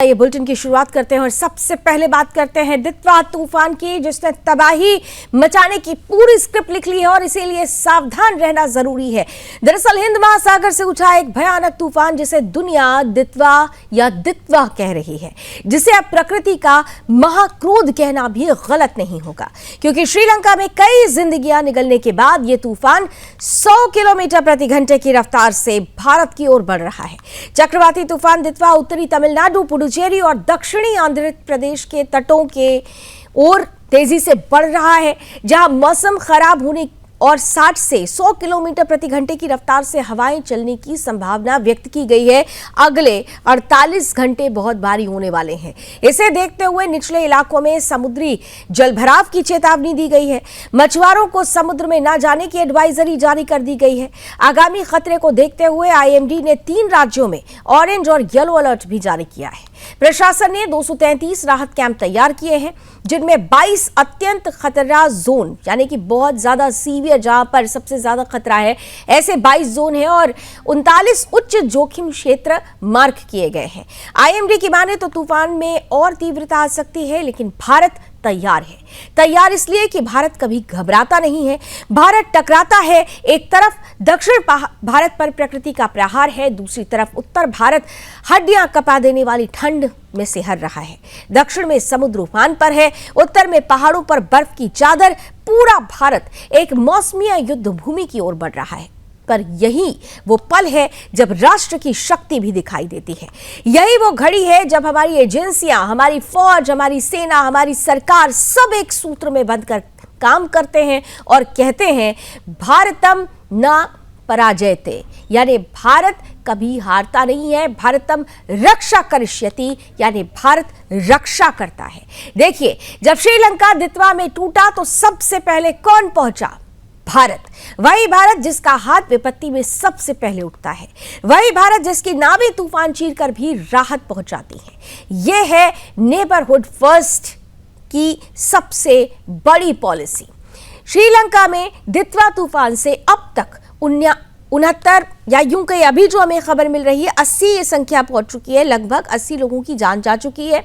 ये बुलेटिन की शुरुआत करते हैं और सबसे पहले बात करते हैं दित्वा तूफान की, जिसने तबाही मचाने की पूरी स्क्रिप्ट लिख ली है और इसीलिए सावधान रहना जरूरी है। दरअसल हिंद महासागर से उठा एक भयानक तूफान जिसे दुनिया दित्वा या दित्वा कह रही है, जिसे अब प्रकृति का महाक्रोध कहना भी गलत नहीं होगा, क्योंकि श्रीलंका में कई जिंदगियां निगलने के बाद ये तूफान 100 किलोमीटर प्रति घंटे की रफ्तार से भारत की ओर बढ़ रहा है। चक्रवाती तूफान दित्वा उत्तरी तमिलनाडु, पुडुचेरी और दक्षिणी आंध्र प्रदेश के तटों के ओर तेजी से बढ़ रहा है, जहां मौसम खराब होने और 60 से 100 किलोमीटर प्रति घंटे की रफ्तार से हवाएं चलने की संभावना व्यक्त की गई है। अगले 48 घंटे बहुत भारी होने वाले हैं। इसे देखते हुए निचले इलाकों में समुद्री जलभराव की चेतावनी दी गई है। मछुआरों को समुद्र में न जाने की एडवाइजरी जारी कर दी गई है। आगामी खतरे को देखते हुए आईएमडी ने 3 राज्यों में ऑरेंज और येलो अलर्ट भी जारी किया है। प्रशासन ने 233 राहत कैंप तैयार किए हैं, जिनमें 22 अत्यंत खतरा जोन यानी कि बहुत ज्यादा सीवियर, जहां पर सबसे ज्यादा खतरा है, ऐसे 22 जोन हैं और 39 उच्च जोखिम क्षेत्र मार्क किए गए हैं। आईएमडी की माने तो तूफान में और तीव्रता आ सकती है, लेकिन भारत तैयार है। तैयार इसलिए कि भारत कभी घबराता नहीं है। भारत टकराता है। एक तरफ दक्षिण भारत पर प्रकृति का प्रहार है, दूसरी तरफ उत्तर भारत हड्डियां कपा देने वाली ठंड में सिहर रहा है। दक्षिण में समुद्र उफान पर है, उत्तर में पहाड़ों पर बर्फ की चादर। पूरा भारत एक मौसमी युद्ध भूमि की ओर बढ़ रहा है। पर यही वो पल है जब राष्ट्र की शक्ति भी दिखाई देती है। यही वो घड़ी है जब हमारी एजेंसियां, हमारी फौज, हमारी सेना, हमारी सरकार सब एक सूत्र में बंधकर काम करते हैं और कहते हैं भारतम न पराजयते, यानी भारत कभी हारता नहीं है। भारतम रक्षा करिष्यति, यानी भारत रक्षा करता है। देखिए, जब श्रीलंका दित्वा में टूटा तो सबसे पहले कौन पहुंचा? भारत। वही भारत जिसका हाथ विपत्ति में सबसे पहले उठता है। वही भारत जिसकी नावें तूफान चीरकर भी राहत पहुंचाती हैं। यह है नेबरहुड फर्स्ट की सबसे बड़ी पॉलिसी। श्रीलंका में दित्वा तूफान से अब तक 69 या यूं कहीं अभी जो हमें खबर मिल रही है 80 ये संख्या पहुंच चुकी है। लगभग 80 लोगों की जान जा चुकी है।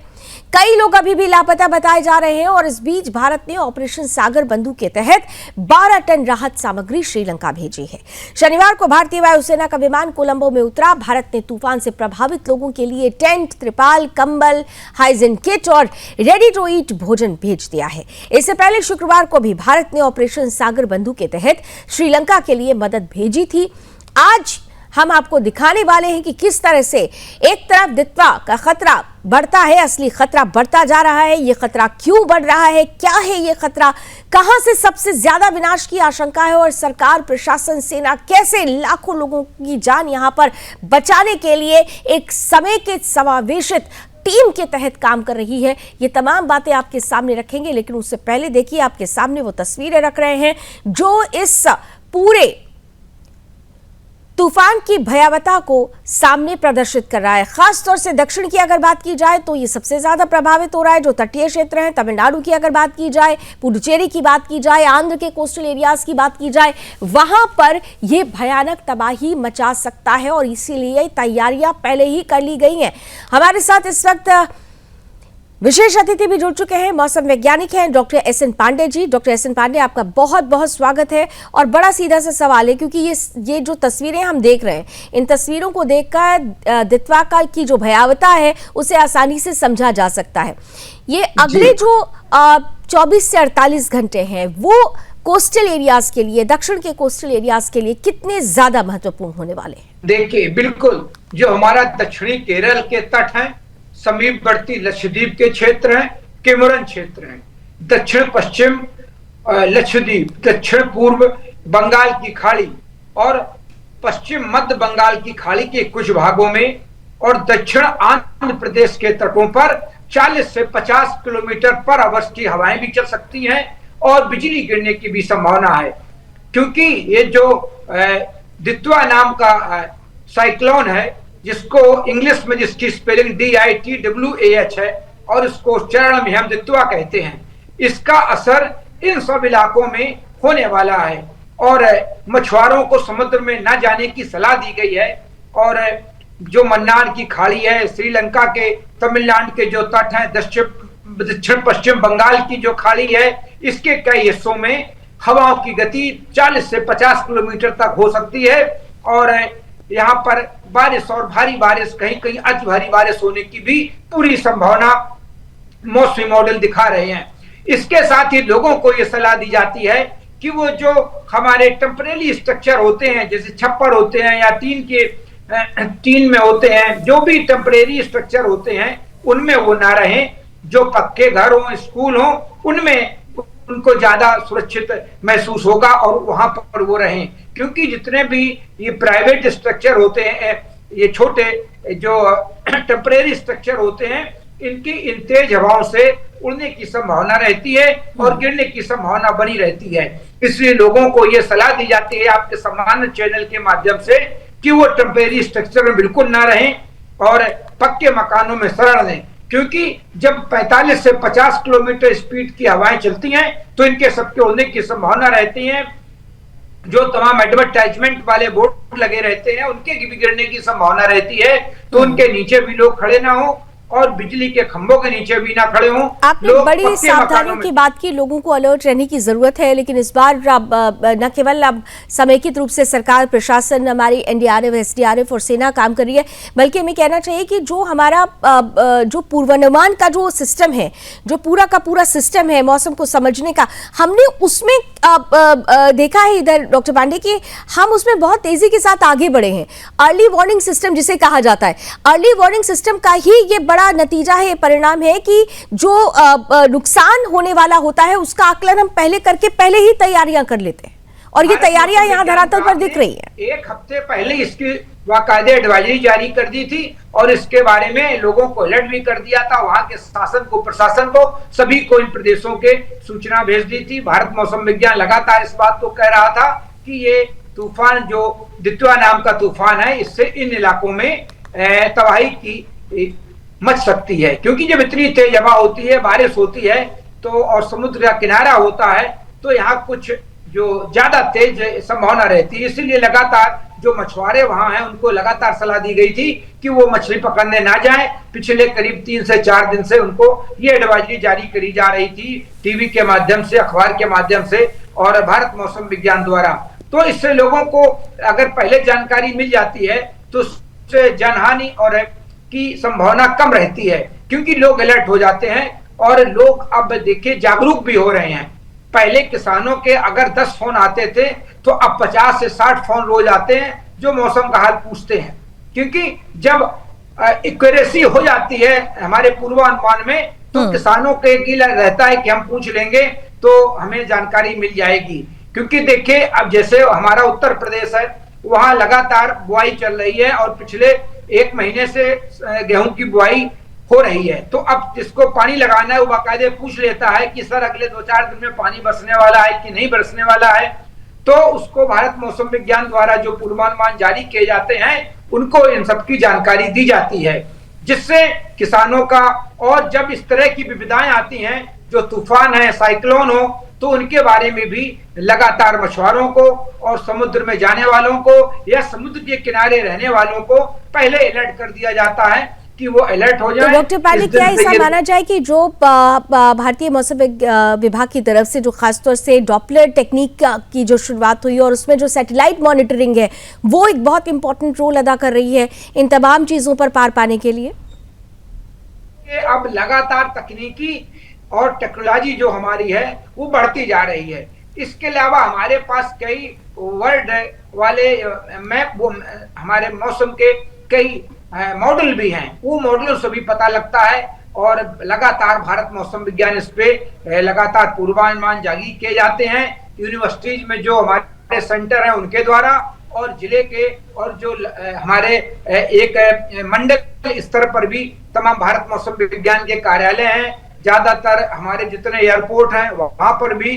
कई लोग अभी भी लापता बताए जा रहे हैं और इस बीच भारत ने ऑपरेशन सागर बंधु के तहत 12 टन राहत सामग्री श्रीलंका भेजी है। शनिवार को भारतीय वायुसेना का विमान कोलंबो में उतरा। भारत ने तूफान से प्रभावित लोगों के लिए टेंट, त्रिपाल, कंबल, हाइजीन किट और रेडी टू ईट भोजन भेज दिया है। इससे पहले शुक्रवार को भी भारत ने ऑपरेशन सागर बंधु के तहत श्रीलंका के लिए मदद भेजी थी। आज हम आपको दिखाने वाले हैं कि किस तरह से एक तरफ दित्वा का खतरा बढ़ता है, असली खतरा बढ़ता जा रहा है। ये खतरा क्यों बढ़ रहा है? क्या है ये खतरा? कहां से सबसे ज्यादा विनाश की आशंका है? और सरकार, प्रशासन, सेना कैसे लाखों लोगों की जान यहां पर बचाने के लिए एक समेकित, समावेशित टीम के तहत काम कर रही है? ये तमाम बातें आपके सामने रखेंगे, लेकिन उससे पहले देखिए आपके सामने वो तस्वीरें रख रहे हैं जो इस पूरे तूफान की भयावहता को सामने प्रदर्शित कर रहा है। खासतौर से दक्षिण की अगर बात की जाए तो ये सबसे ज्यादा प्रभावित हो रहा है। जो तटीय क्षेत्र हैं, तमिलनाडु की अगर बात की जाए, पुडुचेरी की बात की जाए, आंध्र के कोस्टल एरियाज की बात की जाए, वहां पर ये भयानक तबाही मचा सकता है और इसीलिए तैयारियां पहले ही कर ली गई हैं। हमारे साथ इस वक्त विशेष अतिथि भी जुड़ चुके हैं, मौसम वैज्ञानिक हैं doctor SN Pandey ji. Doctor SN Pandey, आपका बहुत बहुत स्वागत है। और बड़ा सीधा सा सवाल है, क्योंकि ये जो तस्वीरें हम देख रहे हैं, इन तस्वीरों को देखकर दित्वा की जो भयावहता है उसे आसानी से समझा जा सकता है। ये अगले जो 24 से 48 घंटे हैं वो कोस्टल एरियाज के लिए, दक्षिण के कोस्टल एरियाज के लिए कितने ज्यादा महत्वपूर्ण होने वाले हैं? देखिए, बिल्कुल जो हमारा दक्षिणी केरल के तट हैं, समीपवर्ती लक्षद्वीप के क्षेत्र हैं, केमरन क्षेत्र हैं, दक्षिण पश्चिम लक्षद्वीप, दक्षिण पूर्व बंगाल की खाड़ी और पश्चिम मध्य बंगाल की खाड़ी के कुछ भागों में और दक्षिण आंध्र प्रदेश के तटों पर 40 से 50 किलोमीटर पर आवर की हवाएं भी चल सकती हैं और बिजली गिरने की भी संभावना है। क्योंकि ये जो दित्वा नाम का साइक्लोन है, जिसको इंग्लिश में जिसकी स्पेलिंग DITWAH है और इसको चरण में हम दित्वा कहते हैं, इसका असर इन सब इलाकों में होने वाला है और मछुआरों को समुद्र में न जाने की सलाह दी गई है। और जो मन्नार की खाड़ी है, श्रीलंका के, तमिलनाडु के जो तट हैं, दक्षिण पश्चिम बंगाल की जो खाड़ी है, इसके कई हिस्सों में हवाओं की गति 40 से 50 किलोमीटर तक हो सकती है और यहाँ पर बारिश और भारी बारिश, कहीं कहीं अति भारी बारिश होने की भी पूरी संभावना मौसमी मॉडल दिखा रहे हैं। इसके साथ ही लोगों को यह सलाह दी जाती है कि वो जो हमारे टेम्परेरी स्ट्रक्चर होते हैं, जैसे छप्पर होते हैं या टीन में होते हैं, जो भी टेम्परेरी स्ट्रक्चर होते हैं उनमें वो ना रहें। जो पक्के घर हो, स्कूल हो, उनमें उनको ज्यादा सुरक्षित महसूस होगा और वहां पर वो रहें। क्योंकि जितने भी ये प्राइवेट स्ट्रक्चर होते हैं, ये छोटे जो टेम्परेरी स्ट्रक्चर होते हैं, इनकी इन तेज हवाओं से उड़ने की संभावना रहती है और गिरने की संभावना बनी रहती है। इसलिए लोगों को यह सलाह दी जाती है आपके सम्मानित चैनल के माध्यम से कि वो टेम्परेरी स्ट्रक्चर में बिल्कुल ना रहें और पक्के मकानों में शरण लें। क्योंकि जब 45 से 50 किलोमीटर स्पीड की हवाएं चलती हैं तो इनके सबके उड़ने की संभावना रहती है। जो तमाम एडवर्टाइजमेंट वाले बोर्ड लगे रहते हैं उनके भी गिरने की संभावना रहती है, तो उनके नीचे भी लोग खड़े ना हो और बिजली के खंभों के नीचे भी ना खड़े हों। आपने बड़ी सावधानियों की बात की, लोगों को अलर्ट रहने की जरूरत है। लेकिन इस बार न केवल अब समेकित रूप से सरकार, प्रशासन, हमारी एनडीआरएफ, एसडीआरएफ और सेना काम कर रही है, बल्कि हमें कहना चाहिए कि जो हमारा जो पूर्वानुमान का जो सिस्टम है, जो पूरा का पूरा सिस्टम है मौसम को समझने का, हमने उसमें देखा है इधर डॉक्टर पांडे कि हम उसमें बहुत तेजी के साथ आगे बढ़े हैं। अर्ली वार्निंग सिस्टम जिसे कहा जाता है, अर्ली वार्निंग सिस्टम का ही ये बड़ा नतीजा है, परिणाम है कि जो नुकसान होने वाला होता है उसका आकलन हम पहले करके पहले ही तैयारियां कर लेते हैं और ये तैयारियां यहाँ धरातल पर दिख रही हैं। एक हफ्ते पहले इसकी बाकायदे एडवाइजरी जारी कर दी थी और इसके बारे में लोगों को अलर्ट भी कर दिया था। वहां के शासन को, प्रशासन को, सभी को इन प्रदेशों के सूचना भेज दी थी। भारत मौसम विज्ञान लगातार इस बात को कह रहा था कि ये तूफान जो दित्वा नाम का तूफान है, इससे इन इलाकों में तबाही की मच सकती है। क्योंकि जब इतनी तेज हवा होती है, बारिश होती है तो और समुद्र का किनारा होता है तो यहाँ कुछ जो ज्यादा तेज संभावना रहती है। इसीलिए लगातार जो मछुआरे वहां हैं उनको लगातार सलाह दी गई थी कि वो मछली पकड़ने ना जाएं। पिछले करीब 3 से 4 दिन से उनको ये एडवाइजरी जारी करी जा रही थी, टीवी के माध्यम से, अखबार के माध्यम से और भारत मौसम विज्ञान द्वारा। तो इससे लोगों को अगर पहले जानकारी मिल जाती है तो उससे जनहानि और की संभावना कम रहती है, क्योंकि लोग अलर्ट हो जाते हैं और लोग अब देखिए जागरूक भी हो रहे हैं। पहले किसानों के अगर 10 फोन आते थे तो अब 50 से 60 फोन रोज आते हैं जो मौसम का हाल पूछते हैं। क्योंकि जब एक्यूरेसी हो जाती है हमारे पूर्वानुमान में तो किसानों के गिला रहता है कि हम पूछ लेंगे तो हमें जानकारी मिल जाएगी। क्योंकि देखिए अब जैसे हमारा उत्तर प्रदेश है, वहां लगातार बुआई चल रही है और पिछले 1 महीने से गेहूं की बुआई हो रही है। तो अब जिसको पानी लगाना है वो बाकायदे पूछ लेता है कि सर अगले 2-4 दिन में पानी बरसने वाला है कि नहीं बरसने वाला है। तो उसको भारत मौसम विज्ञान द्वारा जो पूर्वानुमान जारी किए जाते हैं उनको इन सब की जानकारी दी जाती है, जिससे किसानों का, और जब इस तरह की विविधताएं आती हैं, जो तूफान है, साइक्लोन हो, तो उनके बारे में भी लगातार मछुआरों को और समुद्र में जाने वालों को या समुद्र के किनारे रहने वालों को पहले अलर्ट कर दिया जाता है कि वो अलर्ट हो जाए। तो डॉक्टर पांडे, क्या ऐसा माना जाए कि जो भारतीय मौसम विभाग की तरफ से जो खासतौर से डॉपलर टेक्निक की जो शुरुआत हुई और उसमें जो सैटेलाइट मॉनिटरिंग है वो एक बहुत इंपॉर्टेंट रोल अदा कर रही है इन तमाम चीजों पर पार पाने के लिए? अब लगातार तकनीकी और टेक्नोलॉजी जो हमारी है वो बढ़ती जा रही है। इसके अलावा हमारे पास कई वर्ल्ड वाले मैप, वो हमारे मौसम के कई मॉडल भी हैं, वो मॉडलों से भी पता लगता है और लगातार भारत मौसम विज्ञान इस पे लगातार पूर्वानुमान जारी किए जाते हैं। यूनिवर्सिटीज में जो हमारे सेंटर हैं उनके द्वारा और जिले के और जो हमारे एक मंडल स्तर पर भी तमाम भारत मौसम विज्ञान के कार्यालय हैं। ज्यादातर हमारे जितने एयरपोर्ट हैं वहां पर भी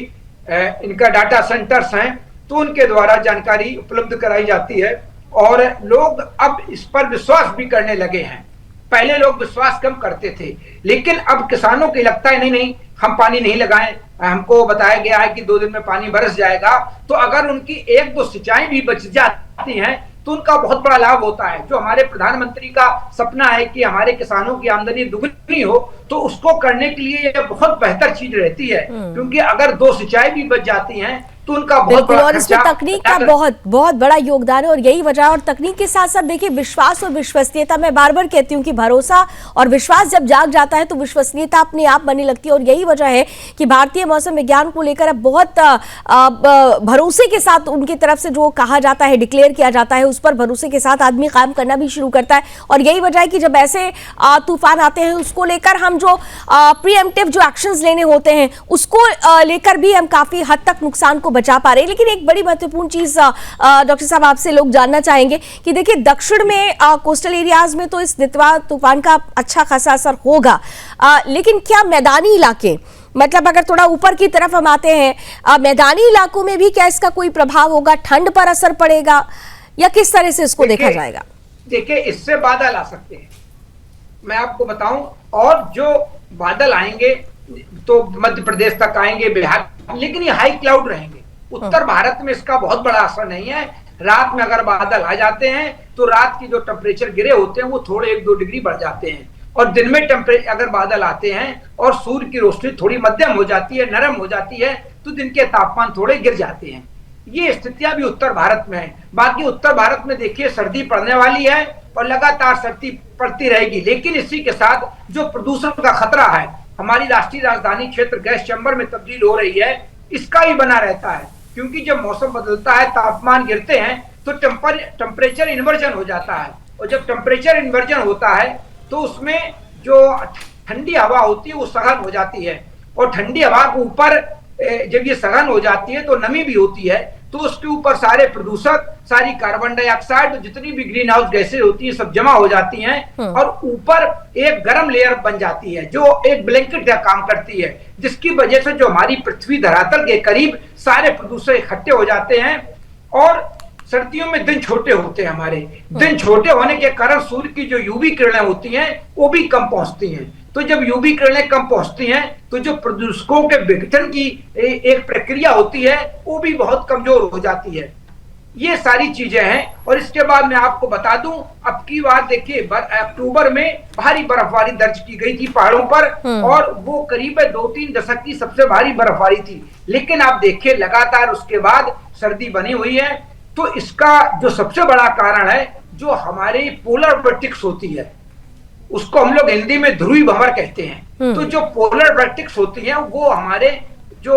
इनका डाटा सेंटर्स हैं, तो उनके द्वारा जानकारी उपलब्ध कराई जाती है और लोग अब इस पर विश्वास भी करने लगे हैं। पहले लोग विश्वास कम करते थे, लेकिन अब किसानों को लगता है नहीं हम पानी नहीं लगाएं, हमको बताया गया है कि 2 दिन में पानी बरस जाएगा। तो अगर उनकी 1-2 सिंचाई भी बच जाती हैं तो उनका बहुत बड़ा लाभ होता है। जो हमारे प्रधानमंत्री का सपना है कि हमारे किसानों की आमदनी दुगनी हो, तो उसको करने के लिए यह बहुत बेहतर चीज रहती है, क्योंकि अगर 2 सिंचाई भी बच जाती हैं तो उनका बहुत बिल्कुल, बड़ा और इसमें तकनीक का बहुत बड़ा योगदान है और यही वजह है। और तकनीक के साथ साथ देखिए विश्वास और विश्वसनीयता, मैं बार बार कहती हूँ कि भरोसा और विश्वास जब जाग जाता है तो विश्वसनीयता अपने आप बनने लगती है। और यही वजह है कि भारतीय मौसम विज्ञान को लेकर अब बहुत भरोसे के साथ उनकी तरफ से जो कहा जाता है, डिक्लेयर किया जाता है, उस पर भरोसे के साथ आदमी काम करना भी शुरू करता है। और यही वजह है कि जब ऐसे तूफान आते हैं उसको लेकर हम जो प्रीएम्प्टिव जो एक्शंस लेने होते हैं उसको लेकर भी हम काफी हद तक नुकसान को बचा पा रहे हैं। लेकिन एक बड़ी महत्वपूर्ण चीज डॉक्टर साहब आपसे लोग जानना चाहेंगे कि देखिए दक्षिण में कोस्टल एरियाज में तो इस दितवा तूफान का अच्छा खासा असर होगा, लेकिन क्या मैदानी इलाके, मतलब अगर थोड़ा ऊपर की तरफ हम आते हैं, मैदानी इलाकों में भी क्या इसका कोई प्रभाव होगा? ठंड पर असर पड़ेगा या किस तरह से इसको देखा जाएगा? देखिए इससे बादल आ सकते हैं, मैं आपको बताऊं, और जो बादल आएंगे तो मध्य प्रदेश तक आएंगे, बिहार, लेकिन ये हाई क्लाउड रहेंगे। उत्तर भारत में इसका बहुत बड़ा असर नहीं है। रात में अगर बादल आ जाते हैं तो रात की जो टेम्परेचर गिरे होते हैं वो थोड़े 1-2 डिग्री बढ़ जाते हैं, और दिन में टेम्परेचर अगर बादल आते हैं और सूर्य की रोशनी थोड़ी मध्यम हो जाती है, नरम हो जाती है, तो दिन के तापमान थोड़े गिर जाते हैं। ये स्थितियां भी उत्तर भारत में है। बाकी उत्तर भारत में देखिए सर्दी पड़ने वाली है और लगातार सर्दी पड़ती रहेगी, लेकिन इसी के साथ जो प्रदूषण का खतरा है, हमारी राष्ट्रीय राजधानी क्षेत्र गैस चैम्बर में तब्दील हो रही है, इसका ही बना रहता है। क्योंकि जब मौसम बदलता है, तापमान गिरते हैं, तो टेम्परेचर इन्वर्जन हो जाता है, और जब टेम्परेचर इन्वर्जन होता है तो उसमें जो ठंडी हवा होती है वो सघन हो जाती है, और ठंडी हवा के ऊपर जब ये सघन हो जाती है तो नमी भी होती है, तो उसके ऊपर सारे प्रदूषक, सारी कार्बन डाइऑक्साइड, जितनी भी ग्रीन हाउस गैसें होती है सब जमा हो जाती हैं, और ऊपर एक गर्म लेयर बन जाती है जो एक ब्लैंकेट का काम करती है, जिसकी वजह से जो हमारी पृथ्वी धरातल के करीब सारे प्रदूषक इकट्ठे हो जाते हैं। और सर्दियों में दिन छोटे होते हैं, हमारे दिन छोटे होने के कारण सूर्य की जो यूवी किरणें होती हैं वो भी कम पहुंचती हैं। तो जब यूवी किरणें कम पहुंचती हैं तो जो प्रदूषकों के विघटन की एक प्रक्रिया होती है वो भी बहुत कमजोर हो जाती है। ये सारी चीजें हैं। और इसके बाद मैं आपको बता दूं, अब की बार देखिए अक्टूबर में भारी बर्फबारी दर्ज की गई थी पहाड़ों पर, और वो करीब 2-3 दशक की सबसे भारी बर्फबारी थी। लेकिन आप देखिए लगातार उसके बाद सर्दी बनी हुई है। तो इसका जो सबसे बड़ा कारण है, जो हमारी पोलर वर्टिक्स होती है, उसको हम लोग हिंदी में ध्रुवी भंवर कहते हैं। तो जो पोलर वर्टिक्स होती है वो हमारे जो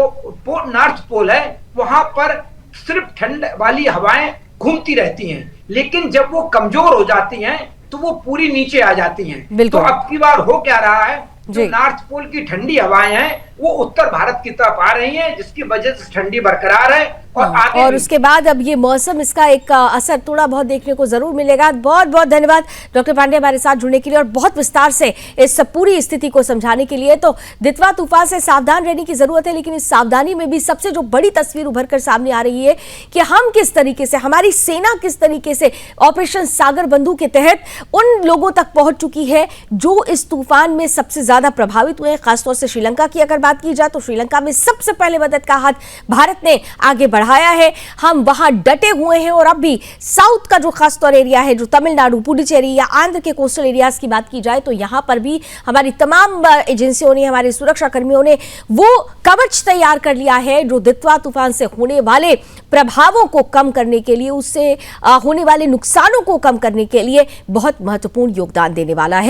नॉर्थ पोल है वहां पर सिर्फ ठंड वाली हवाएं घूमती रहती हैं, लेकिन जब वो कमजोर हो जाती हैं तो वो पूरी नीचे आ जाती हैं। तो अब की बार हो क्या रहा है, जो नॉर्थ पोल की ठंडी हवाएं हैं वो उत्तर भारत की तरफ आ रही हैं, जिसकी वजह से ठंडी बरकरार है। और उसके बाद अब ये मौसम, इसका एक असर थोड़ा बहुत देखने को जरूर मिलेगा। बहुत बहुत धन्यवाद डॉक्टर पांडे हमारे साथ जुड़ने के लिए और बहुत विस्तार से इस पूरी स्थिति को समझाने के लिए। तो दितवा तूफान से सावधान रहने की जरूरत है, लेकिन इस सावधानी में भी सबसे जो बड़ी तस्वीर उभर कर सामने आ रही है कि हम किस तरीके से, हमारी सेना किस तरीके से ऑपरेशन सागर बंधु के तहत उन लोगों तक पहुंच चुकी है जो इस तूफान में सबसे ज्यादा प्रभावित हुए हैं। खासतौर से श्रीलंका की अगर बात की जाए तो श्रीलंका में सबसे पहले मदद का हाथ भारत ने आगे बढ़ाया है। हम वहां डटे हुए हैं और अब भी साउथ का जो खासतौर एरिया है, जो तमिलनाडु, पुडुचेरी या आंध्र के कोस्टल एरियाज की बात की जाए तो यहां पर भी हमारी तमाम एजेंसियों ने, हमारे सुरक्षा कर्मियों ने वो कवच तैयार कर लिया है जो दितवा तूफान से होने वाले प्रभावों को कम करने के लिए, उससे होने वाले नुकसानों को कम करने के लिए बहुत महत्वपूर्ण योगदान देने वाला है।